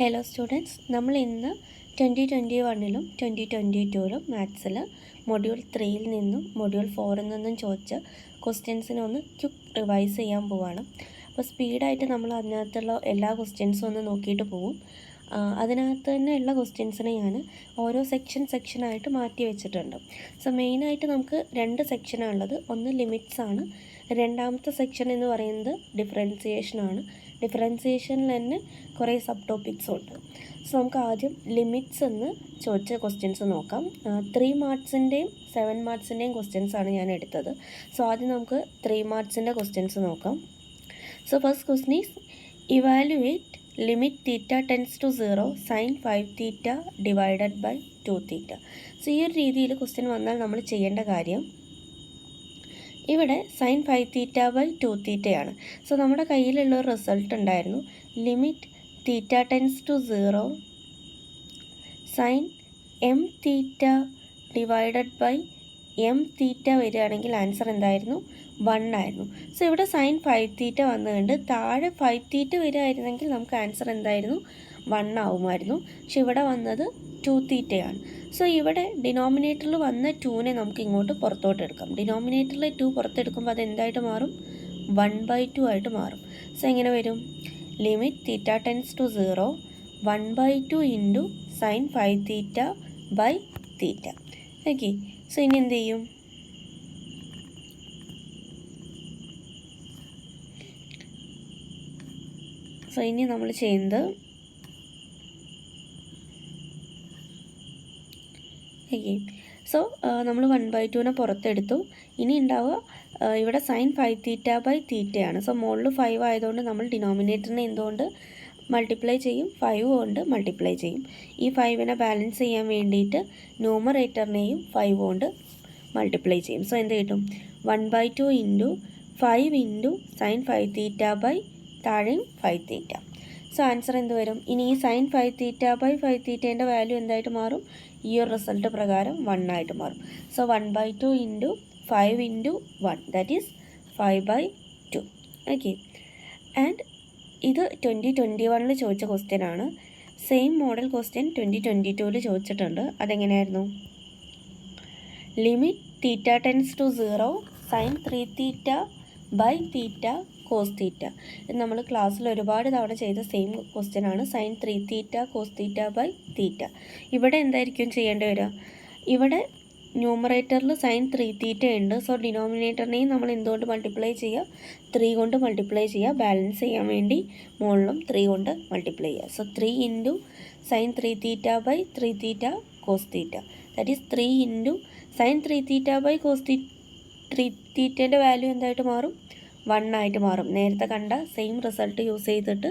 Hello students, നമ്മൾ ഇന്ന് 2021 2022 മാത്സിൽ module 3 നിന്നും മൊഡ്യൂൾ 4 നിന്നും ചോദിച്ച ക്വസ്റ്റ്യൻസിനെ ഒന്ന് ക്വിക്ക് റിവൈസ് ചെയ്യാൻ പോവാണ്. അപ്പോൾ സ്പീഡായിട്ട് നമ്മൾ അതിനകത്തുള്ള എല്ലാ ക്വസ്റ്റ്യൻസും ഒന്ന് നോക്കിയിട്ട് പോകും. അതിനകത്ത് തന്നെ ഉള്ള ക്വസ്റ്റ്യൻസിനെ ഞാൻ ഓരോ സെക്ഷനായിട്ട് മാറ്റി വെച്ചിട്ടുണ്ട്. സോ മെയിനായിട്ട് നമുക്ക് രണ്ട് സെക്ഷനാണ് ഉള്ളത്. ഒന്ന് ലിമിറ്റ്സ് ആണ്, രണ്ടാമത്തെ സെക്ഷൻ എന്ന് പറയുന്നത് ഡിഫറൻസിയേഷനാണ്. ഡിഫറൻസിയേഷനിൽ തന്നെ കുറേ സബ് ടോപ്പിക്സും ഉണ്ട്. സോ നമുക്ക് ആദ്യം ലിമിറ്റ്സ് എന്ന് ചോദിച്ച ക്വസ്റ്റ്യൻസ് നോക്കാം. 3 മാർക്സിൻ്റെയും 7 മാർക്സിൻ്റെയും ക്വസ്റ്റ്യൻസാണ് ഞാൻ എടുത്തത്. സോ ആദ്യം നമുക്ക് 3 മാർക്സിൻ്റെ ക്വസ്റ്റ്യൻസ് നോക്കാം. So first question is evaluate limit theta tends to 0 sine 5 theta divided by 2 theta. So ഈ ഒരു രീതിയിൽ ക്വസ്റ്റ്യൻ വന്നാൽ നമ്മൾ ചെയ്യേണ്ട കാര്യം, ഇവിടെ സൈൻ 5 തീറ്റ ബൈ 2 തീറ്റയാണ്. സോ നമ്മുടെ കയ്യിലുള്ള ഒരു റിസൾട്ട് ഉണ്ടായിരുന്നു, limit theta tends to 0 sine M theta divided by M theta വരികയാണെങ്കിൽ ആൻസർ എന്തായിരുന്നു? 1 ആയിരുന്നു. സോ ഇവിടെ സൈൻ 5 തീറ്റ വന്നുകൊണ്ട് താഴെ 5 തീറ്റ വരികയായിരുന്നെങ്കിൽ നമുക്ക് ആൻസർ എന്തായിരുന്നു? 1 ആവുമായിരുന്നു. പക്ഷെ ഇവിടെ വന്നത് 2 തീറ്റയാണ്. സോ ഇവിടെ ഡിനോമിനേറ്ററിൽ വന്ന 2നെ നമുക്ക് ഇങ്ങോട്ട് പുറത്തോട്ട് എടുക്കാം. ഡിനോമിനേറ്ററിൽ 2 പുറത്തെടുക്കുമ്പോൾ അത് എന്തായിട്ട് മാറും? 1/2 ആയിട്ട് മാറും. സോ എങ്ങനെ വരും? Limit theta tends to 0 1/2 into sine 5 theta by theta. Okay, so ഇനി എന്ത് ചെയ്യും? സോ ഇനി നമ്മൾ ചെയ്യുന്നത്, ഓക്കെ, സോ നമ്മൾ 1/2നെ പുറത്തെടുത്തു. ഇനി ഉണ്ടാവുക ഇവിടെ സൈൻ 5 തീറ്റ ബൈ തീറ്റയാണ്. സോ മുകളിൽ 5 ആയതുകൊണ്ട് നമ്മൾ ഡിനോമിനേറ്ററിനെ എന്തുകൊണ്ട് മൾട്ടിപ്ലൈ ചെയ്യും? 5 കൊണ്ട് മൾട്ടിപ്ലൈ ചെയ്യും. ഈ 5നെ ബാലൻസ് ചെയ്യാൻ വേണ്ടിയിട്ട് ന്യൂമറേറ്ററിനെയും 5 കൊണ്ട് മൾട്ടിപ്ലൈ ചെയ്യും. സോ എന്ത് കിട്ടും? 1/2 into 5 into sine 5 theta by താഴെയും 5 തീറ്റ. സോ ആൻസർ എന്ത് വരും? ഇനി ഈ സൈൻ 5 തീറ്റ ബൈ 5 തീറ്റേൻ്റെ വാല്യൂ എന്തായിട്ട് മാറും? ഈ ഒരു റിസൾട്ട് പ്രകാരം 1 ആയിട്ട് മാറും. So 1/2 into 5 into 1 that is 5/2. Okay, and ഇത് 2021 ചോദിച്ച ക്വസ്റ്റ്യൻ ആണ്. സെയിം മോഡൽ ക്വസ്റ്റ്യൻ 2022 ചോദിച്ചിട്ടുണ്ട്. അതെങ്ങനെയായിരുന്നു? Limit theta tends to 0 sine 3 theta by theta cos theta. ഇത് നമ്മൾ ക്ലാസ്സിൽ ഒരുപാട് തവണ ചെയ്ത സെയിം ക്വസ്റ്റ്യൻ ആണ്. Sine 3 theta cos theta by theta. ഇവിടെ എന്തായിരിക്കും ചെയ്യേണ്ടി വരിക? ഇവിടെ ന്യൂമറേറ്ററിൽ സൈൻ 3 തീറ്റ ഉണ്ട്. സോ ഡിനോമിനേറ്ററിനെയും നമ്മൾ എന്തുകൊണ്ട് മൾട്ടിപ്ലൈ ചെയ്യുക? 3 കൊണ്ട് മൾട്ടിപ്ലൈ ചെയ്യുക. ബാലൻസ് ചെയ്യാൻ വേണ്ടി മുകളിലും 3 കൊണ്ട് മൾട്ടിപ്ലൈ ചെയ്യുക. So 3 into sine 3 theta by 3 theta cos theta that is 3 into sine 3 theta by cos 3 തീറ്റേൻ്റെ വാല്യൂ എന്തായിട്ട് മാറും? 1 ആയിട്ട് മാറും. നേരത്തെ കണ്ട സെയിം റിസൾട്ട് യൂസ് ചെയ്തിട്ട്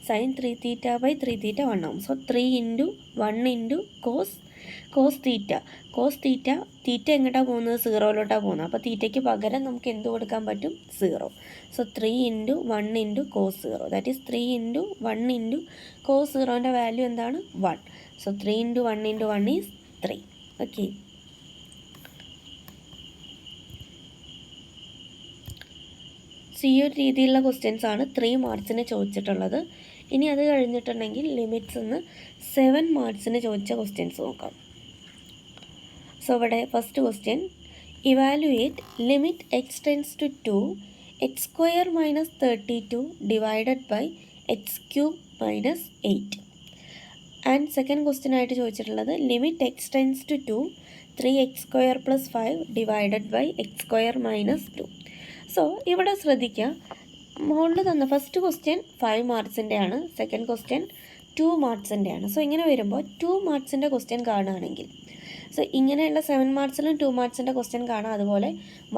സൈൻ 3 തീറ്റ ബൈ 3 തീറ്റ 1 ആവും. So 3 into 1 into cos theta. Cos theta, theta എങ്ങോട്ടാണ് പോകുന്നത്? 0ലോട്ടാണ് പോകുന്നത്. അപ്പോൾ തീറ്റയ്ക്ക് പകരം നമുക്ക് എന്ത് കൊടുക്കാൻ പറ്റും? 0. So 3 into 1 into cos 0 that is 3 into 1 into cos 0ൻ്റെ വാല്യൂ എന്താണ്? 1. So 3 into 1 into 1 is 3. Okay, so ഈ ഒരു രീതിയിലുള്ള ക്വസ്റ്റ്യൻസ് ആണ് 3 മാർക്സിന് ചോദിച്ചിട്ടുള്ളത്. ഇനി അത് കഴിഞ്ഞിട്ടുണ്ടെങ്കിൽ ലിമിറ്റ്സ് നിന്ന് 7 മാർക്സിന് ചോദിച്ച ക്വസ്റ്റ്യൻസ് നോക്കാം. സോ ഇവിടെ first question, evaluate limit X tends to 2 x square minus 32 divided by x cube minus 8. And second question ആയിട്ട് ചോദിച്ചിട്ടുള്ളത് limit X tends to 2 3x square plus 5 divided by X square minus 2. So ഇവിടെ ശ്രദ്ധിക്കുക, മുകളിൽ തന്ന first question 5 മാർക്സിൻ്റെ ആണ്, second question 2 മാർക്സിൻ്റെ ആണ്. So ഇങ്ങനെ വരുമ്പോൾ 2 മാർക്സിൻ്റെ ക്വസ്റ്റ്യൻ കാണുകയാണെങ്കിൽ, സോ ഇങ്ങനെയുള്ള 7 മാർക്സിലും 2 മാർക്സിൻ്റെ ക്വസ്റ്റ്യൻ കാണാം. അതുപോലെ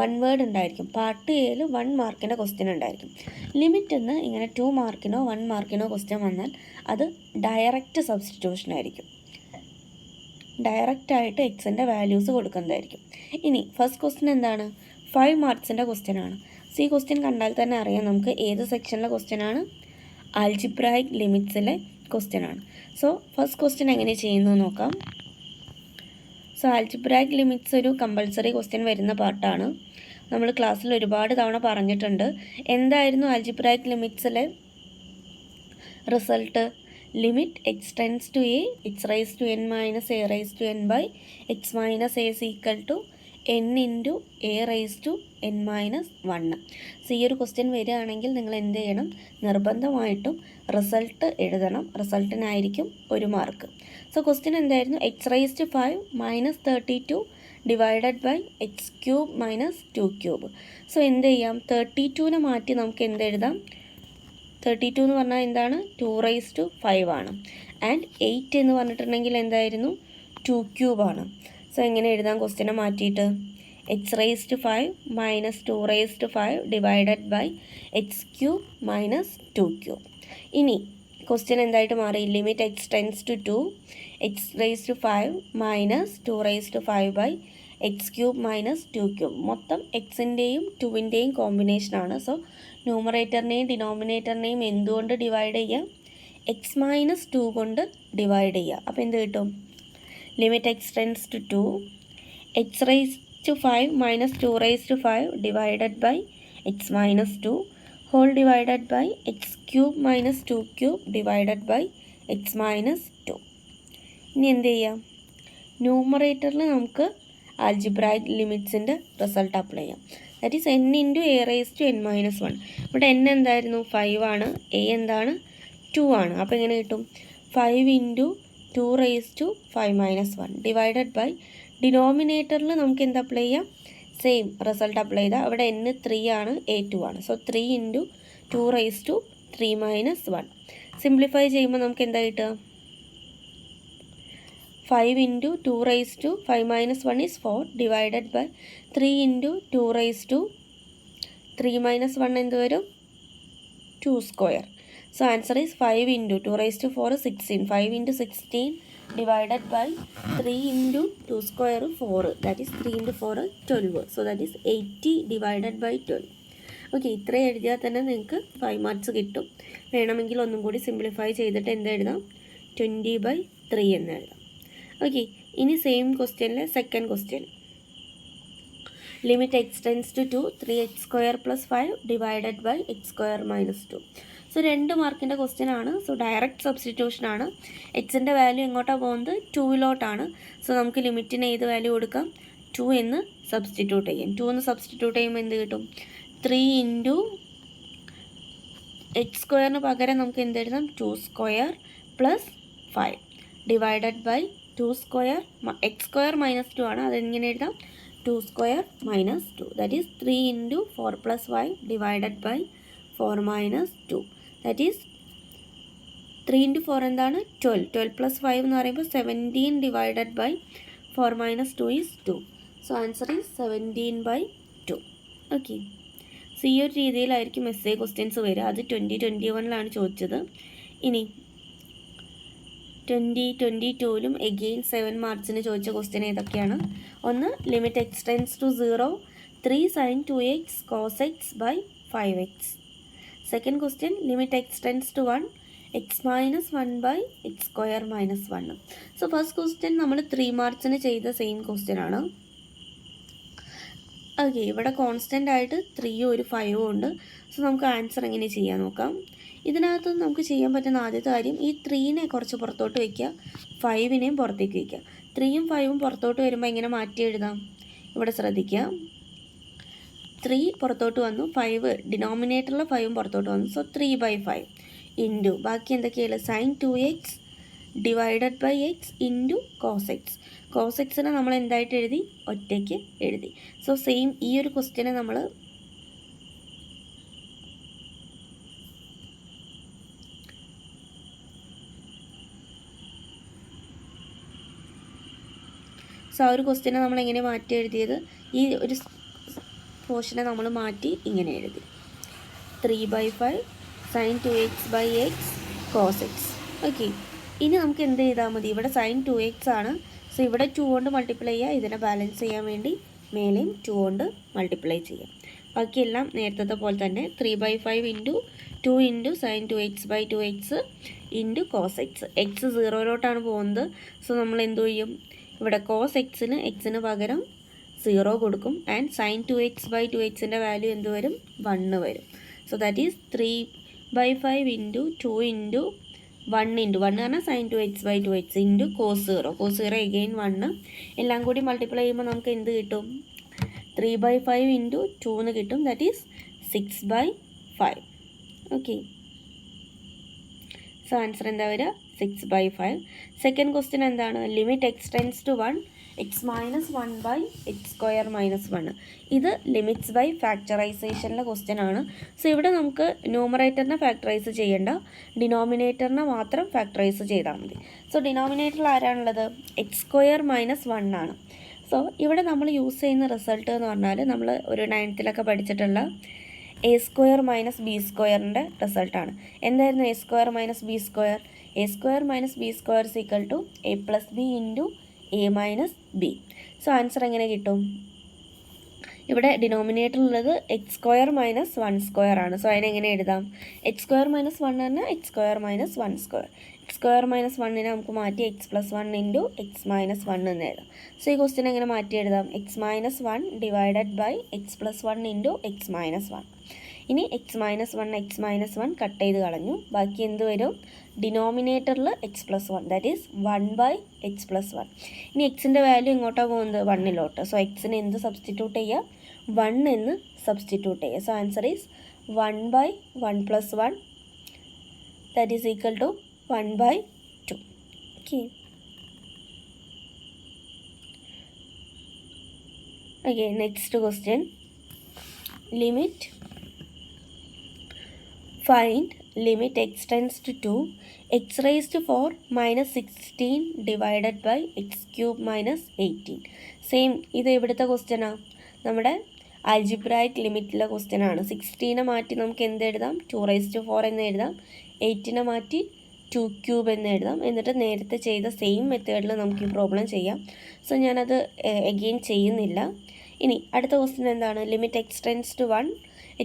1 വേർഡ് ഉണ്ടായിരിക്കും. പാർട്ട് എയിൽ 1 മാർക്കിൻ്റെ ക്വസ്റ്റ്യൻ ഉണ്ടായിരിക്കും. ലിമിറ്റ് എന്ന് ഇങ്ങനെ 2 മാർക്കിനോ 1 മാർക്കിനോ ക്വസ്റ്റ്യൻ വന്നാൽ അത് ഡയറക്റ്റ് സബ്സ്റ്റിറ്റ്യൂഷൻ ആയിരിക്കും. ഡയറക്റ്റായിട്ട് എക്സിൻ്റെ വാല്യൂസ് കൊടുക്കുന്നതായിരിക്കും. ഇനി ഫസ്റ്റ് ക്വസ്റ്റ്യൻ എന്താണ്? 5 മാർക്സിൻ്റെ ക്വസ്റ്റ്യൻ ആണ്. സോ ഈ ക്വസ്റ്റ്യൻ കണ്ടാൽ തന്നെ അറിയാം നമുക്ക് ഏത് സെക്ഷനിലെ ക്വസ്റ്റ്യൻ ആണ്? ആൽജിബ്രായിക് ലിമിറ്റ്സിലെ ക്വസ്റ്റ്യൻ ആണ്. സോ ഫസ്റ്റ് ക്വസ്റ്റ്യൻ എങ്ങനെ ചെയ്യുന്നു നോക്കാം. സോ ആൽജിബ്രായിക് ലിമിറ്റ്സ് ഒരു കമ്പൾസറി ക്വസ്റ്റ്യൻ വരുന്ന പാർട്ടാണ്. നമ്മൾ ക്ലാസ്സിൽ ഒരുപാട് തവണ പറഞ്ഞിട്ടുണ്ട്. എന്തായിരുന്നു ആൽജിബ്രായിക് ലിമിറ്റ്സിലെ റിസൾട്ട്? Limit X tends to A X raise to N minus A raise to N by X minus A equal to N into A raise to N minus 1. So ഈ ഒരു ക്വസ്റ്റ്യൻ വരികയാണെങ്കിൽ നിങ്ങൾ എന്ത് ചെയ്യണം, നിർബന്ധമായിട്ടും റിസൾട്ട് എഴുതണം. റിസൾട്ടിനായിരിക്കും 1 മാർക്ക്. സോ ക്വസ്റ്റ്യൻ എന്തായിരുന്നു, x raise to 5 minus 32 divided by x cube minus 2 cube. So എന്ത് ചെയ്യാം, 32നെ മാറ്റി നമുക്ക് എന്തെഴുതാം, 32 എന്ന് പറഞ്ഞാൽ എന്താണ്, 2 റൈസ് ടു 5 ആണ്. ആൻഡ് 8 എന്ന് പറഞ്ഞിട്ടുണ്ടെങ്കിൽ എന്തായിരുന്നു, 2 ക്യൂബാണ്. സോ എങ്ങനെ എഴുതാം ക്വസ്റ്റ്യനെ മാറ്റിയിട്ട്, x raise to 5 minus 2 raise to 5 divided by x cube minus 2 cube. ഇനി ക്വസ്റ്റ്യൻ എന്തായിട്ട് മാറി, limit X tends to 2 x raise to 5 minus 2 raise to 5 by x cube minus 2 cube. മൊത്തം എക്സിൻ്റെയും 2ൻ്റെയും കോമ്പിനേഷനാണ്. സോ ന്യൂമറേറ്ററിനെയും ഡിനോമിനേറ്ററിനെയും എന്തുകൊണ്ട് ഡിവൈഡ് ചെയ്യുക, എക്സ് മൈനസ് 2 കൊണ്ട് divide ചെയ്യുക. അപ്പോൾ എന്ത് കിട്ടും, limit X tends to 2 x raise to 5 minus 2 raise to 5 divided by X minus 2 whole divided by x cube minus 2 cube divided by X minus 2. ഇനി എന്ത് ചെയ്യാം, ന്യൂമറേറ്ററിൽ നമുക്ക് ആൽജിബ്രായിക് ലിമിറ്റ്സിൻ്റെ റിസൾട്ട് അപ്ലൈ ചെയ്യാം. That is n into A raise to N minus 1. ഇവിടെ N എന്തായിരുന്നു, 5 ആണ്, എ എന്താണ്, 2 ആണ്. അപ്പോൾ എങ്ങനെ കിട്ടും, 5 into 2 raise to 5 minus 1 divided by ഡിനോമിനേറ്ററിൽ നമുക്ക് എന്ത് അപ്ലൈ ചെയ്യാം, സെയിം റിസൾട്ട് അപ്ലൈ ചെയ്താൽ അവിടെ എൻ 3 ആണ്, എ 2 ആണ്. So 3 into 2 raise to 3 minus 1. Simplify ചെയ്യുമ്പോൾ നമുക്ക് എന്താ കിട്ടുക, 5 into 2 raise to 5 minus 1 is 4 divided by 3 into 2 raise to 3 minus 1 എന്ത് വരും, 2 square. So answer is 5 into 2 raise to 4 16. 5 into 16 divided by 3 into 2 square 4. That is 3 into 4 12. So that is 80 divided by 12. Okay, ഇത്രയും എഴുതിയാൽ തന്നെ നിങ്ങൾക്ക് 5 marks കിട്ടും. വേണമെങ്കിൽ ഒന്നും കൂടി സിംപ്ലിഫൈ ചെയ്തിട്ട് എന്ത് എഴുതാം, 20/3 എന്ന് എഴുതാം. ഓക്കെ, ഇനി സെയിം ക്വസ്റ്റ്യനിലെ second question, limit X tends to 2 3x square plus 5 divided by X square minus 2. So 2 മാർക്കിൻ്റെ ക്വസ്റ്റ്യൻ ആണ്. സോ ഡയറക്റ്റ് സബ്സ്റ്റിറ്റ്യൂഷൻ ആണ്. എക്സിൻ്റെ വാല്യൂ എങ്ങോട്ടാണ് പോകുന്നത്, 2ലോട്ടാണ്. സോ നമുക്ക് ലിമിറ്റിന് ഏത് വാല്യൂ കൊടുക്കാം, 2 എന്ന് സബ്സ്റ്റിറ്റ്യൂട്ട് ചെയ്യാം. 2 എന്ന് സബ്സ്റ്റിറ്റ്യൂട്ട് ചെയ്യുമ്പോൾ എന്ത് കിട്ടും, 3 ഇൻറ്റു എക്സ് സ്ക്വയറിന് പകരം നമുക്ക് എന്ത് എഴുതാം, 2 square plus 5 divided by 2 square x square minus 2 ആണ്. അതെങ്ങനെ എഴുതാം, 2 square minus 2. That is 3 into 4 plus 5 divided by 4 minus 2. That is 3 into 4 എന്താണ്, 12. 12 പ്ലസ് 5 എന്ന് പറയുമ്പോൾ 17 divided by 4 minus 2 is 2. So answer is 17/2. Okay, so ഈ ഒരു രീതിയിലായിരിക്കും എസ്എ ക്വസ്റ്റ്യൻസ് വരിക. അത് 2021 ചോദിച്ചത്. ഇനി 2022 എഗെയിൻ 7 മാർക്സിന് ചോദിച്ച ക്വസ്റ്റ്യൻ ഏതൊക്കെയാണ്, ഒന്ന് limit X tends to 0 3 sin 2x cos x by 5x. Second question limit X tends to 1 x minus 1 by X square minus 1. So first question നമ്മൾ 3 മാർക്സിന് ചെയ്ത സെയിം ക്വസ്റ്റ്യൻ ആണ്. ഓക്കെ, ഇവിടെ കോൺസ്റ്റൻ്റ് ആയിട്ട് 3 ഒരു 5 ഉണ്ട്. സോ നമുക്ക് ആൻസർ എങ്ങനെ ചെയ്യാൻ നോക്കാം. ഇതിനകത്ത് നമുക്ക് ചെയ്യാൻ പറ്റുന്ന ആദ്യത്തെ കാര്യം, ഈ 3നെ കുറച്ച് പുറത്തോട്ട് വയ്ക്കുക, 5നെയും പുറത്തേക്ക് വയ്ക്കുക. 3ഉം 5ഉം പുറത്തോട്ട് വരുമ്പോൾ എങ്ങനെ മാറ്റി എഴുതാം, ഇവിടെ ശ്രദ്ധിക്കുക, 3 പുറത്തോട്ട് വന്നു, 5 ഡിനോമിനേറ്ററിൽ 5ഉം പുറത്തോട്ട് വന്നു. സോ 3/5 ഇൻറ്റു ബാക്കി എന്തൊക്കെയാണ്, sin 2x divided by X into cos X. Cos എക്സിനെ നമ്മൾ എന്തായിട്ട് എഴുതി, ഒറ്റയ്ക്ക് എഴുതി. സോ സെയിം ഈ ഒരു ക്വസ്റ്റ്യനെ നമ്മൾ ആ ഒരു ക്വസ്റ്റ്യനെ നമ്മൾ എങ്ങനെ മാറ്റി എഴുതിയത്, ഈ ഒരു പോർഷനെ നമ്മൾ മാറ്റി ഇങ്ങനെ എഴുതി, 3/5 sin 2x by x cos x. Okay, ഇനി നമുക്ക് എന്ത് ചെയ്താൽ മതി, ഇവിടെ sin 2x ആണ്. സോ ഇവിടെ 2 കൊണ്ട് മൾട്ടിപ്ലൈ ചെയ്യുക, ഇതിനെ ബാലൻസ് ചെയ്യാൻ വേണ്ടി മേലെയും 2 കൊണ്ട് മൾട്ടിപ്ലൈ ചെയ്യാം. ബാക്കിയെല്ലാം നേരത്തെ പോലെ തന്നെ 3/5 into 2 into sin 2x by 2x into cos X. X 0ലോട്ടാണ് പോകുന്നത്. സോ നമ്മൾ എന്ത് ചെയ്യും, ഇവിടെ കോസ് എക്സിന് പകരം 0 കൊടുക്കും. ആൻഡ് sin 2x ബൈ 2xൻ്റെ വാല്യൂ എന്ത് വരും, 1 വരും. So that is 3/5 into 2 into 1 into 1 പറഞ്ഞാൽ sine 2x/2x into cos 0. Cos 0 again 1. എല്ലാം കൂടി മൾട്ടിപ്ലൈ ചെയ്യുമ്പോൾ നമുക്ക് എന്ത് കിട്ടും? 3/5 ഇൻറ്റു 2 എന്ന് കിട്ടും. That is 6/5. Okay, so answer എന്താ വരിക? 6/5. സെക്കൻഡ് ക്വസ്റ്റ്യൻ എന്താണ്? Limit X tends to 1 x minus 1/x²-1. ഇത് ലിമിറ്റ്സ് ബൈ ഫാക്ടറൈസേഷനിലെ ക്വസ്റ്റ്യൻ ആണ്. സോ ഇവിടെ നമുക്ക് ന്യൂമറേറ്ററിനെ ഫാക്ടറൈസ് ചെയ്യേണ്ട, ഡിനോമിനേറ്ററിനെ മാത്രം ഫാക്ടറൈസ് ചെയ്താൽ മതി. സോ ഡിനോമിനേറ്ററിൽ ആരാണുള്ളത്? x²-1 ആണ്. സോ ഇവിടെ നമ്മൾ യൂസ് ചെയ്യുന്ന റിസൾട്ട് എന്ന് പറഞ്ഞാൽ നമ്മൾ ഒരു 9th പഠിച്ചിട്ടുള്ള a² - b² റിസൾട്ടാണ്. എന്തായിരുന്നു a² - b²? a² - b² = a + b into a - b. So answer എങ്ങനെ കിട്ടും? ഇവിടെ ഡിനോമിനേറ്ററിലുള്ളത് x² - 1² ആണ്. സോ അതിനെങ്ങനെ എഴുതാം? x² - 1 പറഞ്ഞാൽ x² - 1². x² - 1നെ നമുക്ക് മാറ്റി x + 1 ഇൻറ്റു x - 1 എന്ന് എഴുതാം. സോ ഈ ക്വസ്റ്റ്യൻ എങ്ങനെ മാറ്റി എഴുതാം? x - 1 divided by x + 1 into x - 1. ഇനി x - 1 കട്ട് ചെയ്ത് കളഞ്ഞു. ബാക്കി എന്ത് വരും? ഡിനോമിനേറ്ററിൽ x + 1, ദാറ്റ് ഈസ് 1/x + 1. ഇനി എക്സിൻ്റെ വാല്യൂ എങ്ങോട്ടാണ് പോകുന്നത്? 1ലോട്ട്. സോ എക്സിന് എന്ത് സബ്സ്റ്റിറ്റ്യൂട്ട് ചെയ്യുക? 1 എന്ന് സബ്സ്റ്റിറ്റ്യൂട്ട് ചെയ്യുക. So answer is 1/1 + 1, that is equal to 1/2. Okay, okay, next question. Limit find limit x tends to 2 x⁻⁴ - 16 divided by x³ - 18. Same, ഇത് എവിടുത്തെ ക്വസ്റ്റ്യനാണ്? നമ്മുടെ ആൽജിബ്രായിക് ലിമിറ്റിലെ ക്വസ്റ്റ്യനാണ്. 16നെ മാറ്റി നമുക്ക് എന്ത് എഴുതാം? 2⁴ എന്ന് എഴുതാം. 8നെ മാറ്റി 2³ എന്ന് എഴുതാം. എന്നിട്ട് നേരത്തെ ചെയ്ത സെയിം മെത്തേഡിൽ നമുക്ക് ഈ പ്രോബ്ലം ചെയ്യാം. സോ ഞാനത് എഗെയിൻ ചെയ്യുന്നില്ല. ഇനി അടുത്ത ക്വസ്റ്റ്യൻ എന്താണ്? Limit x tends to 1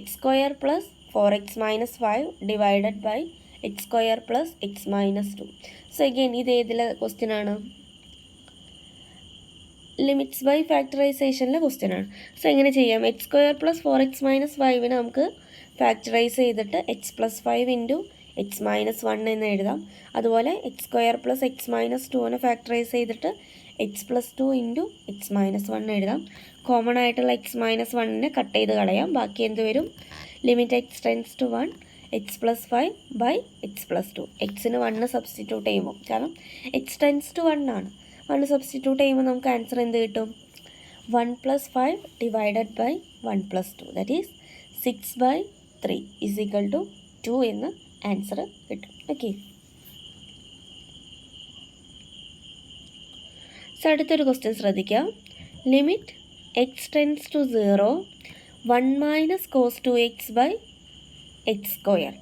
x² + 4x - 5 divided by x² + x - 2. So again ഇത് ഏതിലെ ക്വസ്റ്റ്യൻ ആണ്? ലിമിറ്റ്സ് ബൈ ഫാക്ടറൈസേഷനിലെ ക്വസ്റ്റ്യൻ ആണ്. സോ എങ്ങനെ ചെയ്യാം? x² + 4x - 5നെ നമുക്ക് ഫാക്ടറൈസ് ചെയ്തിട്ട് x + 5 ഇൻറ്റു x - 1 എന്ന് എഴുതാം. അതുപോലെ x² + x - 2നെ ഫാക്ടറൈസ് ചെയ്തിട്ട് x + 2 ഇൻറ്റു x - 1 എഴുതാം. കോമൺ ആയിട്ടുള്ള x - 1നെ കട്ട് ചെയ്ത് കളയാം. ബാക്കി എന്ത് വരും? Limit x tends to 1 x + 5/x + 2. എക്സിന് 1 സബ്സ്റ്റിറ്റ്യൂട്ട് ചെയ്യുമ്പോൾ, കാരണം x ടെൻസ് ടു 1 ആണ്, 1 സബ്സ്റ്റിറ്റ്യൂട്ട് ചെയ്യുമ്പോൾ നമുക്ക് ആൻസർ എന്ത് കിട്ടും? 1 + 5 divided by 1 + 2, that is 6/3 is equal to 2 എന്ന് ആൻസർ കിട്ടും. ഓക്കെ, സോ അടുത്തൊരു ക്വസ്റ്റ്യൻ ശ്രദ്ധിക്കാം. Limit x tends to 0 1 - cos 2x/x².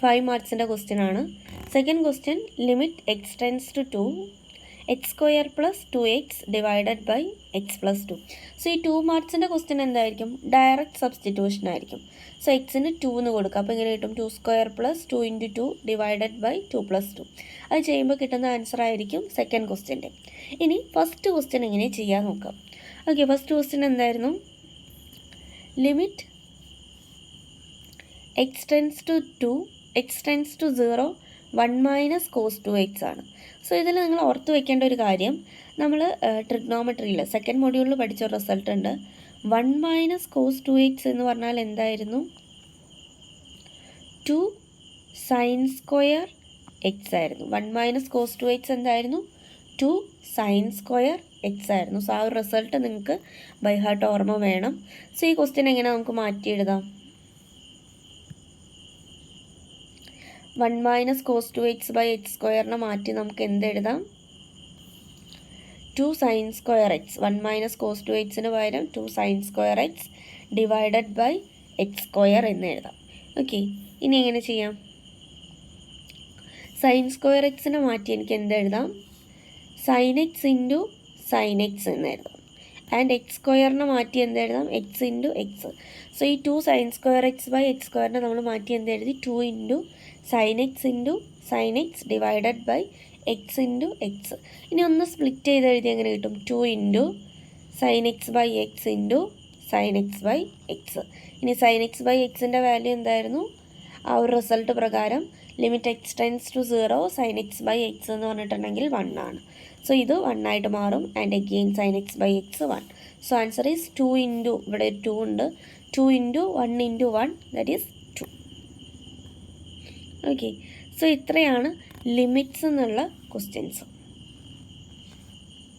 5 മാർക്സിൻ്റെ ക്വസ്റ്റ്യൻ ആണ്. Second question limit x tends to 2 x² + 2x divided by x + 2. So ഈ 2 മാർക്സിൻ്റെ ക്വസ്റ്റ്യൻ എന്തായിരിക്കും? Direct substitution ആയിരിക്കും. സോ എക്സിന് 2 എന്ന് കൊടുക്കുക. അപ്പോൾ ഇങ്ങനെ കിട്ടും 2² + 2 × 2 ഡിവൈഡഡ് ബൈ 2 + 2. അത് ചെയ്യുമ്പോൾ കിട്ടുന്ന ആൻസർ ആയിരിക്കും സെക്കൻഡ് ക്വസ്റ്റ്യൻ്റെ. ഇനി ഫസ്റ്റ് ക്വസ്റ്റ്യൻ എങ്ങനെ ചെയ്യാൻ നോക്കാം. ഓക്കെ, ഫസ്റ്റ് ക്വസ്റ്റ്യൻ എന്തായിരുന്നു? Limit x tends to 2 x tends to 0 1 - cos 2x ആണ്. സോ ഇതിൽ നിങ്ങൾ ഓർത്ത് വെക്കേണ്ട ഒരു കാര്യം, നമ്മൾ ട്രിഗ്നോമെട്രിയിൽ സെക്കൻഡ് മൊഡ്യൂളിൽ പഠിച്ച റിസൾട്ട് ഉണ്ട്. 1 - cos 2x എന്ന് പറഞ്ഞാൽ എന്തായിരുന്നു? 2 sin² x ആയിരുന്നു. 1 - cos 2x എന്തായിരുന്നു? 2 sin² x ആയിരുന്നു. സോ ആ ഒരു റിസൾട്ട് നിങ്ങൾക്ക് ബൈ ഹാർട്ട് ഓർമ്മ വേണം. സോ ഈ ക്വസ്റ്റ്യൻ എങ്ങനെ നമുക്ക് മാറ്റി എഴുതാം? 1 - cos 2x/x² മാറ്റി നമുക്ക് എന്തെഴുതാം? 2 sin² x. 1 - cos 2xന് പകരം 2 sin² x divided by x² എന്ന് എഴുതാം. ഓക്കെ, ഇനി എങ്ങനെ ചെയ്യാം? sin² xനെ മാറ്റി എനിക്ക് എന്തെഴുതാം? sin x into sin x എന്ന് എഴുതാം. ആൻഡ് x² മാറ്റി എന്തെഴുതാം? x into x. സോ ഈ 2 sin² x/x² നമ്മൾ മാറ്റി എന്തെഴുതി? 2 into sin x into sin x divided by x into x. ഇനി ഒന്ന് സ്പ്ലിറ്റ് ചെയ്ത് എഴുതി എങ്ങനെ കിട്ടും? 2 into sin x/x into sin x/x. ഇനി sin x/xൻ്റെ വാല്യൂ എന്തായിരുന്നു? ആ ഒരു റിസൾട്ട് പ്രകാരം limit X tends to 0 sin x by x എന്ന് പറഞ്ഞിട്ടുണ്ടെങ്കിൽ 1 ആണ്. സോ ഇത് 1 ആയിട്ട് മാറും. And again sin x by x 1. So answer is 2 into, ഇവിടെ 2 ഉണ്ട്, 2 into 1 into 1 that is 2. Okay, so ഇത്രയാണ് ലിമിറ്റ്സ് എന്നുള്ള ക്വസ്റ്റ്യൻസ്.